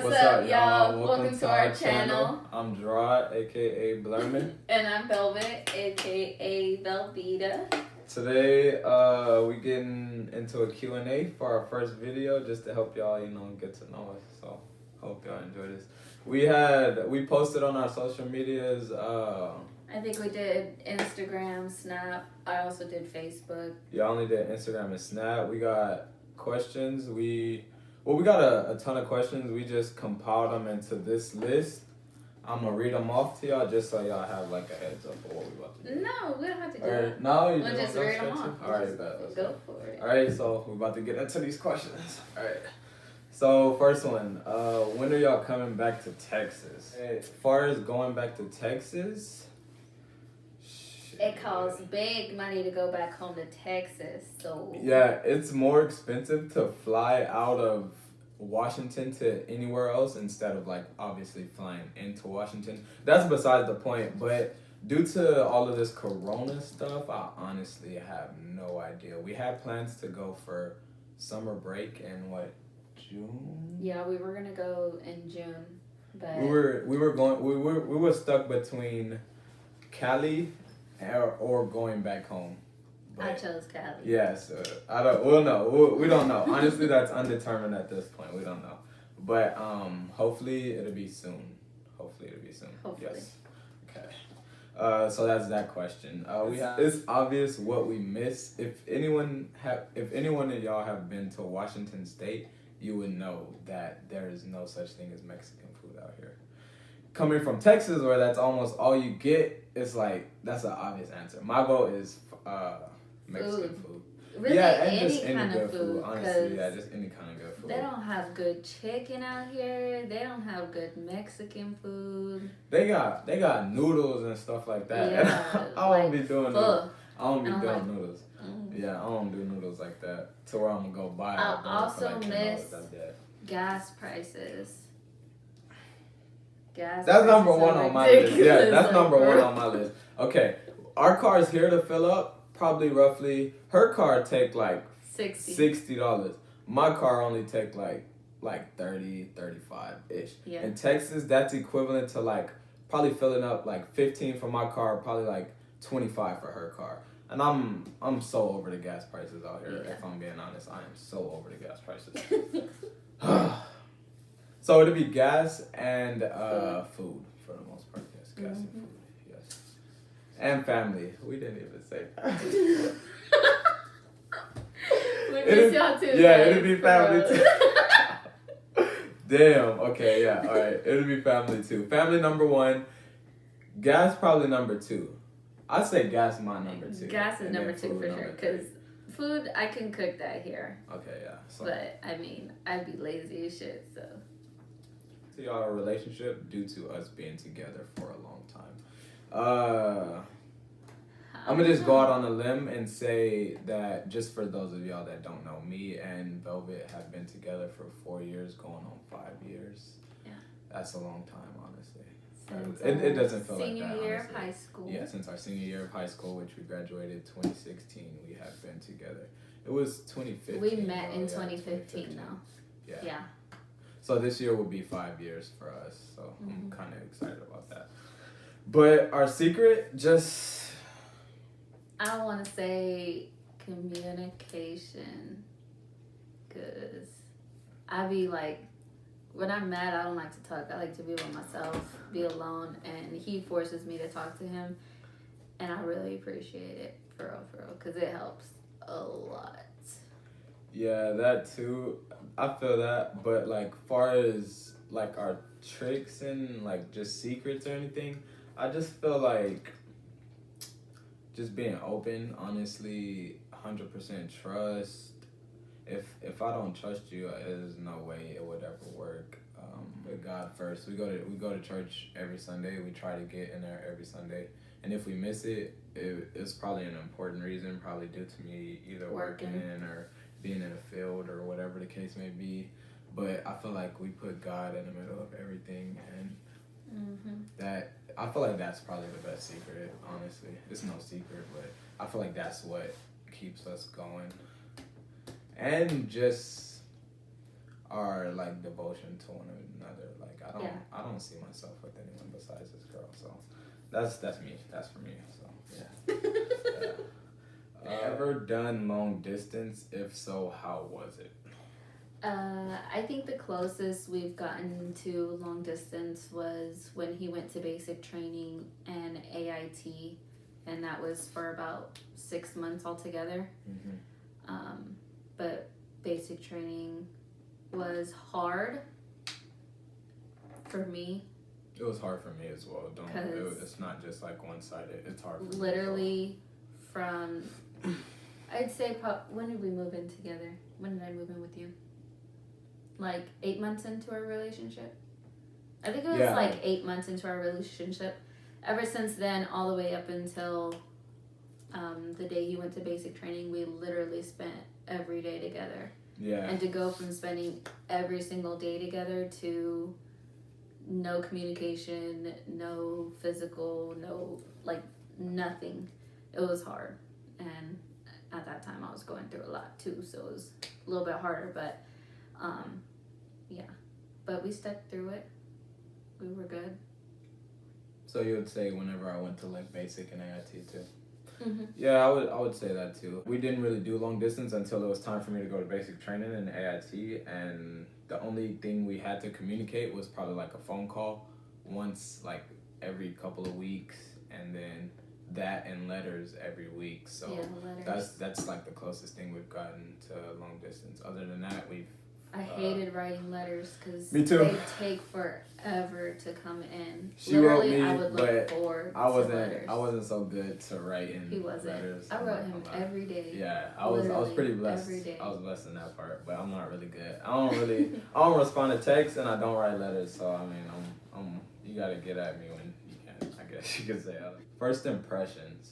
What's up, y'all? Welcome to our channel. I'm Gerard, aka Blurman. And I'm Velvet, aka Velveeta. Today, we getting into a Q&A for our first video, just to help y'all, get to know us. So, hope y'all enjoy this. We posted on our social medias. I think we did Instagram, Snap. I also did Facebook. Yeah, I only did Instagram and Snap. We got questions. We got a ton of questions. We just compiled them into this list. I'm going to read them off to y'all just so y'all have like a heads up of what we about to do. No, we don't have to do it. No, you we'll just read them off. Alright, let's go for it. Alright, so we're about to get into these questions. Alright. So, first one. When are y'all coming back to Texas? As far as going back to Texas... It costs big money to go back home to Texas, so... Yeah, it's more expensive to fly out of Washington to anywhere else instead of, like, obviously flying into Washington. That's besides the point, but due to all of this corona stuff, I honestly have no idea. We had plans to go for summer break in, June? Yeah, we were going to go in June, but... We were stuck between Cali or going back home. But I chose Cali. Yes, we don't know. Honestly, that's undetermined at this point. We don't know. But hopefully it'll be soon. Hopefully. Yes. Okay. So that's that question. It's obvious what we miss. If anyone of y'all have been to Washington State, you would know that there is no such thing as Mexican food out here. Coming from Texas, where that's almost all you get, it's like, that's an obvious answer. My vote is Mexican food. Really, yeah, and any just any kind good of food. Honestly, yeah, just any kind of good food. They don't have good chicken out here. They don't have good Mexican food. They got noodles and stuff like that. Yeah, I don't be doing noodles. I don't be doing like, noodles. Yeah, I don't do noodles like that. To where I'm gonna go buy it. I also like miss gas prices. That's number one on my list. Yeah, that's number one on my list. Okay, our car's here to fill up. Probably roughly, her car take like $60. My car only take like 30, 35-ish. Yeah. In Texas, that's equivalent to like probably filling up like 15 for my car, probably like 25 for her car. And I'm so over the gas prices out here. Yeah. If I'm being honest, I am so over the gas prices. So it'll be gas and food for the most part. Yes, gas and food. Yes, and family. We didn't even say that. We miss y'all too. Yeah, it'll be family too. Damn. Okay. Yeah. All right. It'll be family too. Family number one. Gas probably number two. I'd say gas my number two. Gas is number two for sure. Because food, I can cook that here. Okay. Yeah. So. But I mean, I'd be lazy as shit. So. To our relationship due to us being together for a long time. I'm gonna just go out on a limb and say that, just for those of y'all that don't know, me and Velvet have been together for 4 years, going on 5 years. Yeah. That's a long time, honestly. Since it doesn't feel like that, senior year honestly. of high school. Yeah, since our senior year of high school, which we graduated 2016, we have been together. It was 2015. We met in 2015 though. Yeah. So this year will be 5 years for us. So I'm kind of excited about that. But our secret, I want to say communication. Because I be like, when I'm mad, I don't like to talk. I like to be with myself, be alone. And he forces me to talk to him. And I really appreciate it, for real. Because it helps a lot. Yeah, that too. I feel that, but like far as like our tricks and like just secrets or anything, I just feel like just being open, honestly, 100% trust. If I don't trust you, there's no way it would ever work. With God first, we go to church every Sunday. We try to get in there every Sunday, and if we miss it, it's probably an important reason, probably due to me either working or being in a field or whatever the case may be. But I feel like we put God in the middle of everything, and that, I feel like that's probably the best secret, honestly. It's no secret, but I feel like that's what keeps us going. And just our like devotion to one another. Like Yeah. I don't see myself with anyone besides this girl. So that's me. That's for me. So yeah. Yeah. Ever done long distance? If so, how was it? I think the closest we've gotten to long distance was when he went to basic training and AIT, and that was for about 6 months altogether. But basic training was hard for me. It was hard for me as well. It's not just like one-sided. It's hard for literally from, I'd say, when did we move in together? When did I move in with you? Like 8 months into our relationship? I think it was like 8 months into our relationship. Ever since then, all the way up until the day he went to basic training, we literally spent every day together. Yeah. And to go from spending every single day together to no communication, no physical, no, like, nothing. It was hard. And at that time, I was going through a lot too, so it was a little bit harder, but yeah. But we stepped through it. We were good. So you would say whenever I went to like basic and AIT too? Mm-hmm. Yeah, I would say that too. We didn't really do long distance until it was time for me to go to basic training and AIT, and the only thing we had to communicate was probably like a phone call once like every couple of weeks, and then that and letters every week. So yeah, letters. that's like the closest thing we've gotten to long distance. Other than that, I hated writing letters because me too. they take forever to come in. She wrote Literally, me, I would look forward to letters. I wasn't so good to writing He wasn't. letters. I wrote him every day. Yeah, I was pretty blessed. Every day. I was blessed in that part, but I'm not really good. I don't respond to texts and I don't write letters. So I mean, I'm you gotta get at me when you can. I guess you could say. First impressions.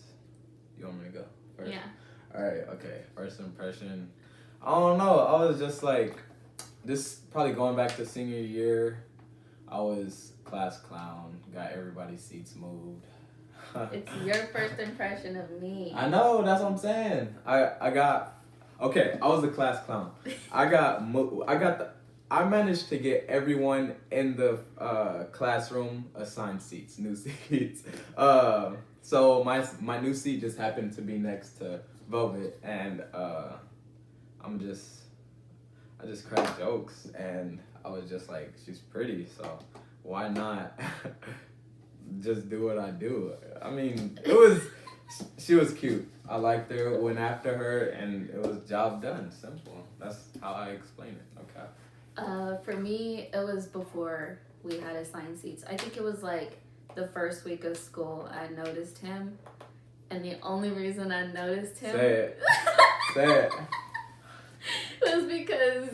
You want me to go first? Yeah. All right. Okay. First impression. I don't know. I was just like. This probably going back to senior year, I was class clown, got everybody's seats moved. It's your first impression of me. I know, that's what I'm saying. I was the class clown. I managed to get everyone in the classroom assigned seats, new seats. So my new seat just happened to be next to Velvet, and I just cracked jokes, and I was just like, she's pretty, so why not just do what I do? I mean, she was cute. I liked her, went after her, and it was job done. Simple. That's how I explain it. Okay. For me, it was before we had assigned seats. I think it was like the first week of school I noticed him, and the only reason I noticed him... Say it. Say it. was because,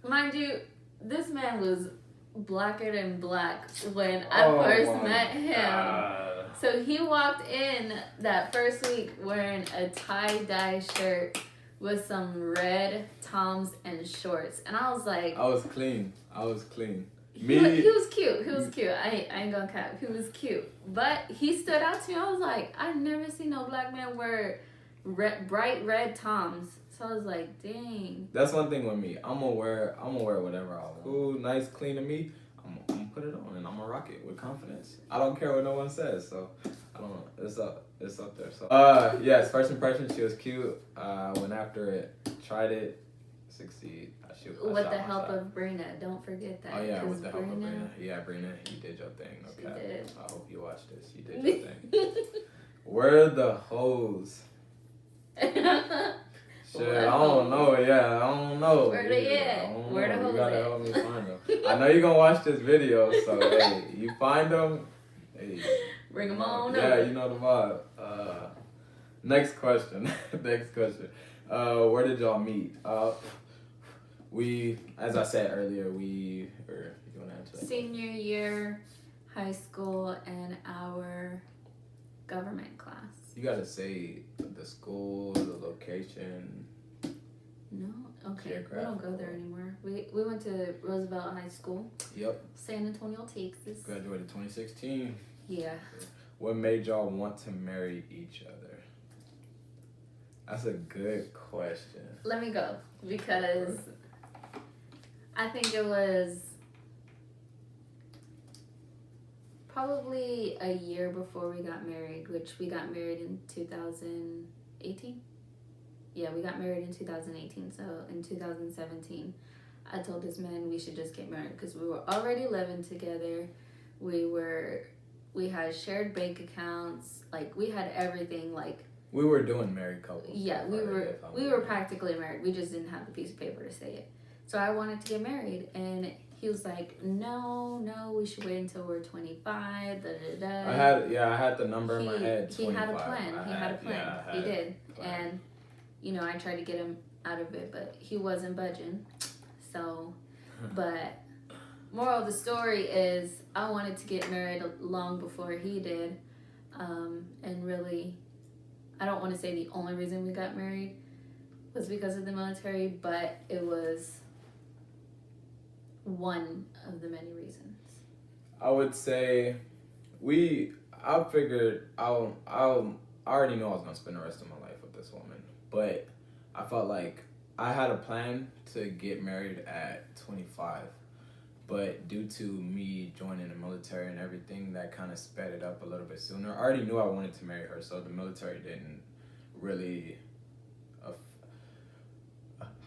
mind you, this man was blacker than black when I first met him. So he walked in that first week wearing a tie-dye shirt with some red Toms and shorts. And I was like... I was clean. He was cute. He was cute. I ain't gonna cap. He was cute. But he stood out to me. I was like, I've never seen no black man wear bright red Toms. So I was like, dang. That's one thing with me. I'm gonna wear whatever I want. Ooh, nice, clean to me. I'm gonna put it on and I'm gonna rock it with confidence. I don't care what no one says. So I don't know. It's up there. So yes, first impression, she was cute. Went after it, tried it, succeed. With the help of Brina, don't forget that. Oh yeah, with the help of Brina. Yeah, Brina, you did your thing. Okay. She did. I hope you watched this. You did your thing. Where the hoes? Shit, I don't know. Yeah, I don't know. Where they at? Where the hoes You gotta at? help me find them. I know you're gonna watch this video, so hey, you find them. Hey, bring them on yeah, over. you know the vibe. Next question. Where did y'all meet? We, as I said earlier, you wanna answer that? Senior year, high school, and our government class. You gotta say the school, the location. No? Okay. We don't go there anymore. We went to Roosevelt High School. Yep. San Antonio, Texas. Graduated 2016. Yeah. What made y'all want to marry each other? That's a good question. Let me go, because I think it was probably a year before we got married, which we got married in 2018. Yeah, we got married in 2018. So in 2017, I told this man we should just get married because we were already living together. We had shared bank accounts. Like, we had everything. Like, We were doing married couples. yeah, stuff we already, were if I'm we were remembering. practically married. We just didn't have the piece of paper to say it. So I wanted to get married, and he was like, "No, we should wait until we're 25." Da da da. I had the number in my head. He had a 25. plan. I He had a plan. yeah, I He had did, a plan. and I tried to get him out of it, but he wasn't budging. So, but moral of the story is, I wanted to get married long before he did, and really, I don't want to say the only reason we got married was because of the military, but it was one of the many reasons. I would say I figured I already know I was gonna spend the rest of my life with this woman, but I felt like I had a plan to get married at 25, but due to me joining the military and everything, that kind of sped it up a little bit sooner. I already knew I wanted to marry her, so the military didn't really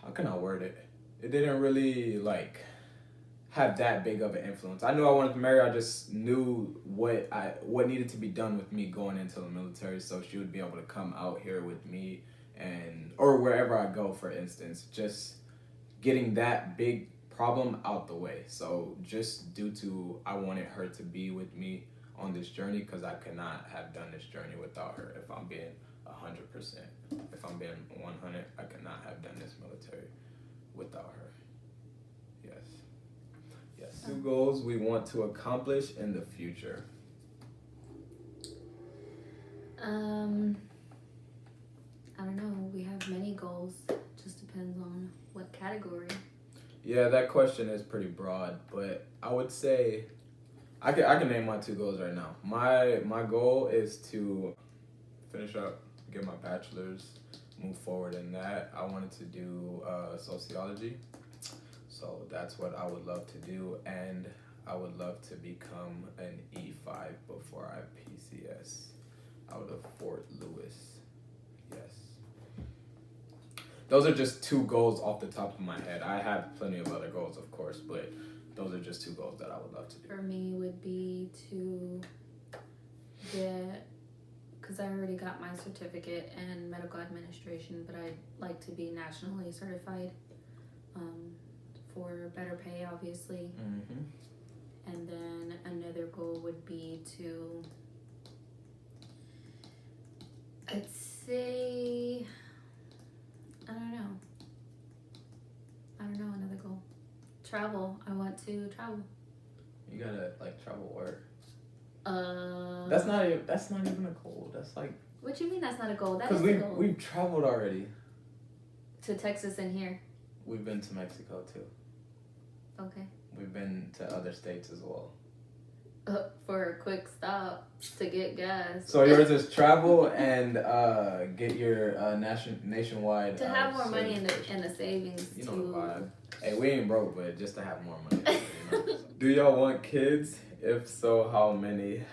how can I word it? It didn't really like have that big of an influence. I knew I wanted to marry her. I just knew what needed to be done with me going into the military, so she would be able to come out here with me or wherever I go, for instance, just getting that big problem out the way. So just due to I wanted her to be with me on this journey, because I could not have done this journey without her. If I'm being 100%, if I'm being 100, I could not have done this military without her. Yes, 2 goals we want to accomplish in the future. I don't know. We have many goals. Just depends on what category. Yeah, that question is pretty broad, but I would say I can name my 2 goals right now. My goal is to finish up, get my bachelor's, move forward in that. I wanted to do sociology, so that's what I would love to do, and I would love to become an E5 before I PCS out of Fort Lewis. Yes. Those are just 2 goals off the top of my head. I have plenty of other goals, of course, but those are just 2 goals that I would love to do. For me, would be to get, because I already got my certificate in medical administration, but I'd like to be nationally certified for better pay, obviously. Mm-hmm. And then another goal would be to, I'd say, I don't know, another goal. Travel. I want to travel. You gotta travel where? Uh, That's not even a goal. That's like, what you mean that's not a goal? That because is a goal. we've traveled already. To Texas and here. We've been to Mexico too. Okay. We've been to other states as well. For a quick stop to get gas. So yours is travel and get your nationwide. To have more money in the savings. You know the vibe. Hey, we ain't broke, but just to have more money. You know? Do y'all want kids? If so, how many?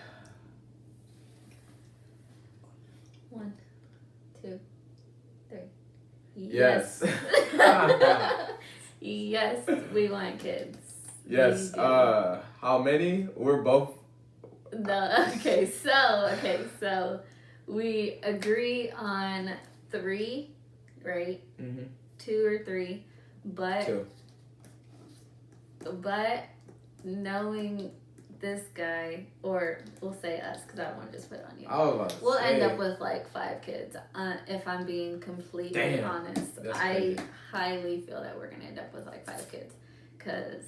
1, 2, 3. Yes. Yes, we want kids. Yes. We do. How many? We're both. Okay, so we agree on 3, right? Mm-hmm. 2 or 3, but 2. But knowing this guy, or we'll say us, because I don't want to just put it on you. I was about to We'll say, end up with 5 kids. If I'm being completely Damn, honest, that's I crazy. highly feel that we're gonna end up with 5 kids, because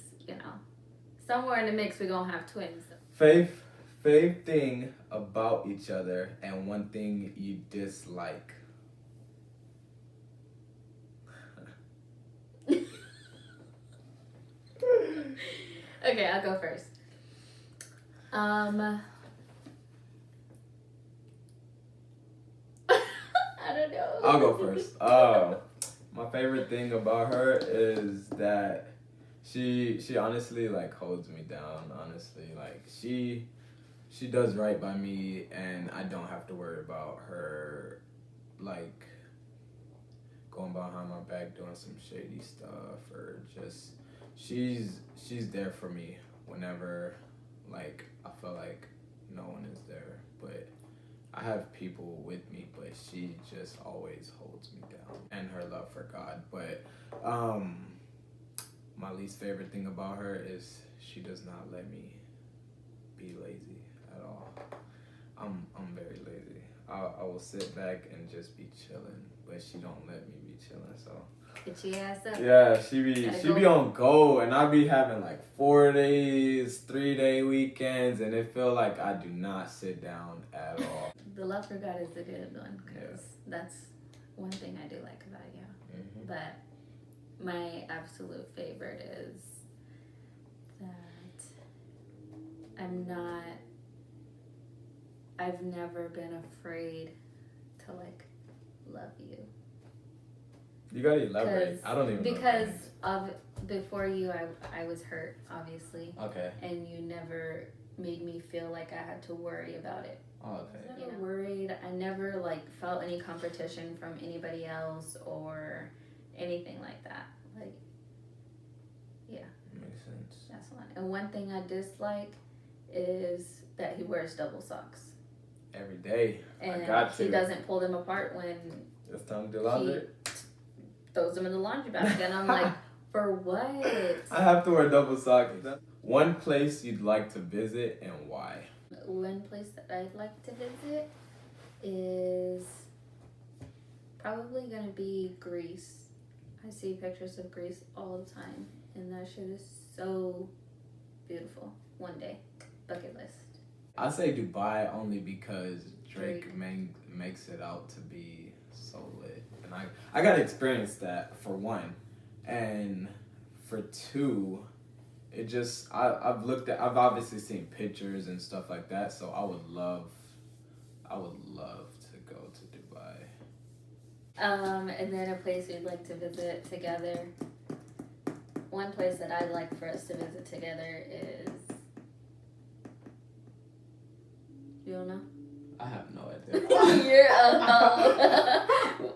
somewhere in the mix we're gonna have twins. Favorite thing about each other and one thing you dislike. Okay, I'll go first. I don't know. I'll go first. My favorite thing about her is that She honestly like holds me down. Honestly, like she does right by me, and I don't have to worry about her like going behind my back doing some shady stuff, or just she's there for me whenever like I feel like no one is there. But I have people with me, but she just always holds me down, and her love for God. But my least favorite thing about her is she does not let me be lazy at all. I'm very lazy. I will sit back and just be chilling, but she don't let me be chilling. So Get your ass up. yeah, Gotta she go. be on go, and I be having like 4 days, 3-day weekends, and it feel like I do not sit down at all. The love for God is the good one, because that's one thing I do like about you. Mm-hmm. But my absolute favorite is that I've never been afraid to like love you. You gotta elaborate. I don't even know. Because before you, I was hurt, obviously, Okay. and you never made me feel like I had to worry about it. Oh, okay. I never worried. I never like felt any competition from anybody else or anything like that. Like, yeah, Makes sense. that's one. And one thing I dislike is that he wears double socks. Every day. And I got he you. doesn't pull them apart when It's time to do laundry. throws them in the laundry basket. And I'm like, for what? I have to wear double socks. One place you'd like to visit and why? One place that I'd like to visit is probably gonna be Greece. I see pictures of Greece all the time, and that shit is so beautiful. One day, bucket list. I say Dubai only because Drake makes it out to be so lit, and I got to experience that for one, and for two, it just I've obviously seen pictures and stuff like that, so I would love to go to Dubai. And then a place we'd like to visit together. One place that I'd like for us to visit together is. You don't know? I have no idea. You're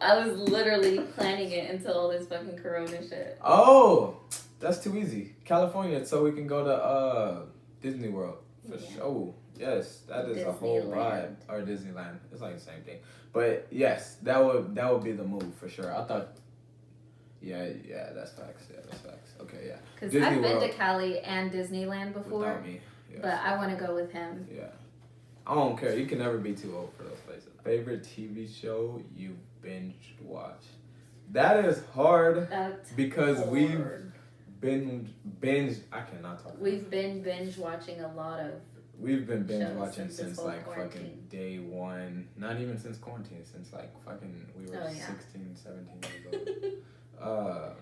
I was literally planning it until all this fucking corona shit. Oh, that's too easy. California, so we can go to Disney World for sure. Yes, that is a whole vibe. Or Disneyland. It's like the same thing. But yes, that would be the move for sure. I thought. Yeah, that's facts. Yeah, that's facts. Okay, yeah. Because I've been to Cali and Disneyland before. Without me. Yes. But I want to go with him. Yeah. I don't care. You can never be too old for those places. Favorite TV show you binge watch? That is hard. That's because hard. we've binge. I cannot talk. We've been binge watching a lot of. We've been binge shows watching since like quarantine. fucking day one. Not even since quarantine. Since like fucking we were 16, 17 years old.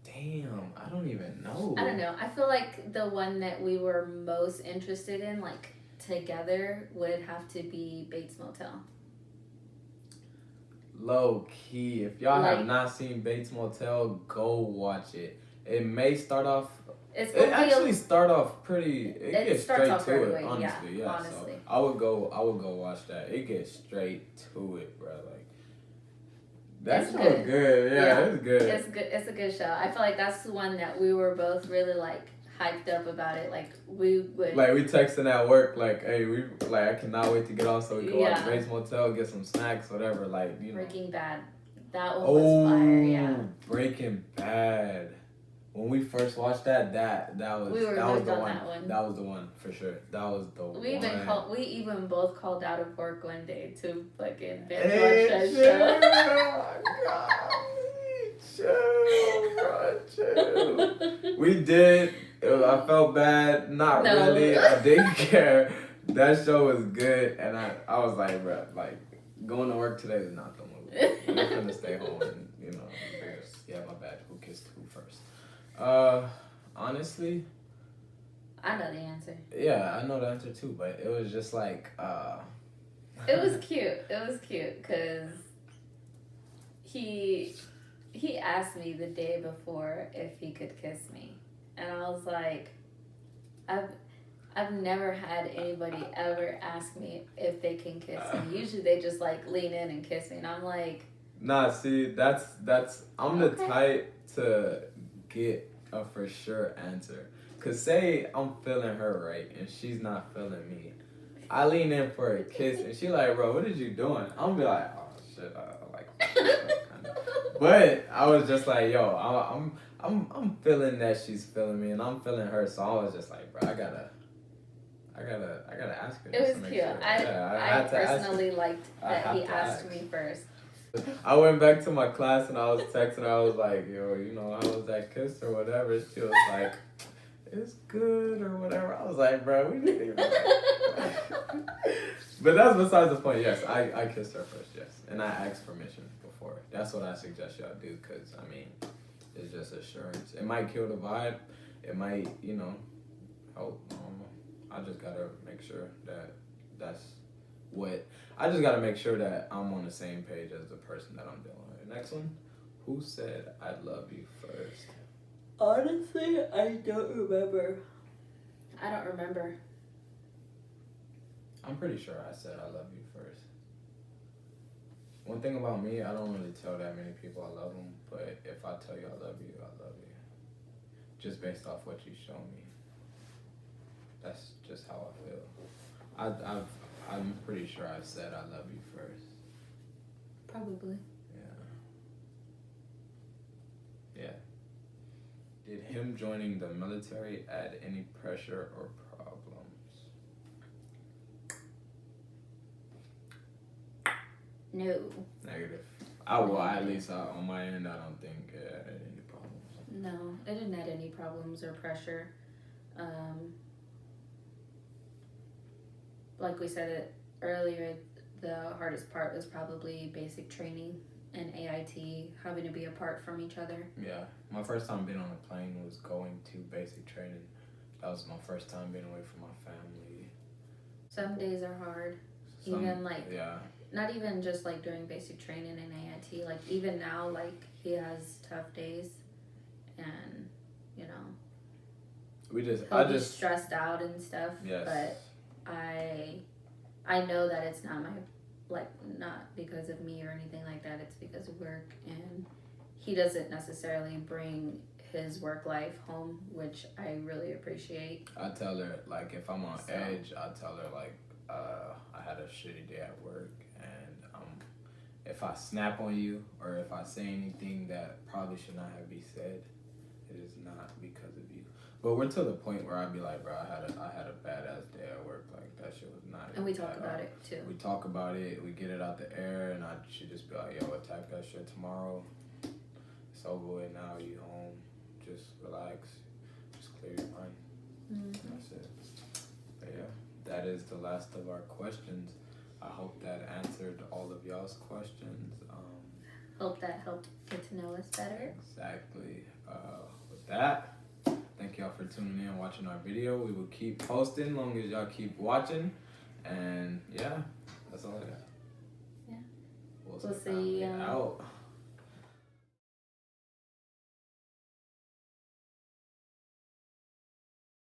Damn, I don't even know. I don't know. I feel like the one that we were most interested in, like together, would have to be Bates Motel. Low key, if y'all have not seen Bates Motel, go watch it. It may start off. It actually start off pretty. It gets straight to it. Honestly, yeah. Honestly. So I would go watch that. It gets straight to it, bro. Like that's so good. Yeah, it's good. It's good. It's a good show. I feel like that's the one that we were both really like hyped up about it. Like we would. Like we texting at work. Like, hey, I cannot wait to get on so we can watch Bates Motel, get some snacks, whatever. Like Breaking Bad. That one was fire. Yeah. Breaking Bad. When we first watched that was we were that was the on one. That one. That was the one for sure. That was the one. We even both called out of work one day to fucking binge watch that show. Chill. We did. I felt bad. Not really. I didn't care. That show was good, and I was like, bro, like going to work today is not the move. I'm gonna stay home and yeah, my bad. Who kissed who first? Honestly, I know the answer. Yeah, I know the answer too, but it was just like It was cute. It was cute because he asked me the day before if he could kiss me. and I was like, I've never had anybody ever ask me if they can kiss me. Usually they just like lean in and kiss me, and I'm like, Nah, see, that's I'm the Okay. type to get a for sure answer. Cause say I'm feeling her right and she's not feeling me. I lean in for a kiss and she like, bro, what is you doing? I'm be like, oh shit, I like kinda. But I was just like, yo, I'm feeling that she's feeling me and I'm feeling her, so I was just like, bro, I gotta ask her. it just was to make cute. sure. I Yeah, I had to ask her. personally liked I that have he to asked ask. me first. I went back to my class and I was texting. I was like, "Yo, you know, how was that kiss or whatever?" She was like, "It's good" or whatever. I was like, "Bro, we need to." But that's besides the point. Yes, I kissed her first. Yes, and I asked permission before. That's what I suggest y'all do because I mean, it's just assurance. It might kill the vibe. It might, you know, help. I don't know. I just gotta make sure that that's what. I just gotta make sure that I'm on the same page as the person that I'm dealing with. Next one. Who said I love you first? Honestly, I don't remember. I don't remember. I'm pretty sure I said I love you first. One thing about me, I don't really tell that many people I love them, but if I tell you I love you, I love you. Just based off what you show me. That's just how I feel. I'm pretty sure I said I love you first. Probably. Yeah. Did him joining the military add any pressure or problems? No. Negative. At least on my end, I don't think it had any problems. No, it didn't add any problems or pressure. Like we said it earlier, the hardest part was probably basic training and AIT, having to be apart from each other. Yeah, my first time being on a plane was going to basic training. That was my first time being away from my family. Some days are hard. Yeah. Not even just like during basic training and AIT, like even now, like he has tough days, and you know he'll be stressed out and stuff. Yes. But I know that it's not not because of me or anything like that. It's because of work, and he doesn't necessarily bring his work life home, which I really appreciate. I tell her, like, if I'm on edge, I tell her, like, I had a shitty day at work, and if I snap on you or if I say anything that probably should not have been said, it is not because of you. But we're to the point where I'd be like, bro, I had a badass day at work. Like, that shit was not. And we talk about it too. We talk about it. We get it out the air, and I should just be like, yo, attack that shit tomorrow. It's over with now. You home. Just relax. Just clear your mind. Mm-hmm. That's it. But yeah, that is the last of our questions. I hope that answered all of y'all's questions. Hope that helped get to know us better. Exactly. With that, thank y'all for tuning in and watching our video. We will keep posting long as y'all keep watching. And yeah, that's all I got. Yeah. We'll see you out.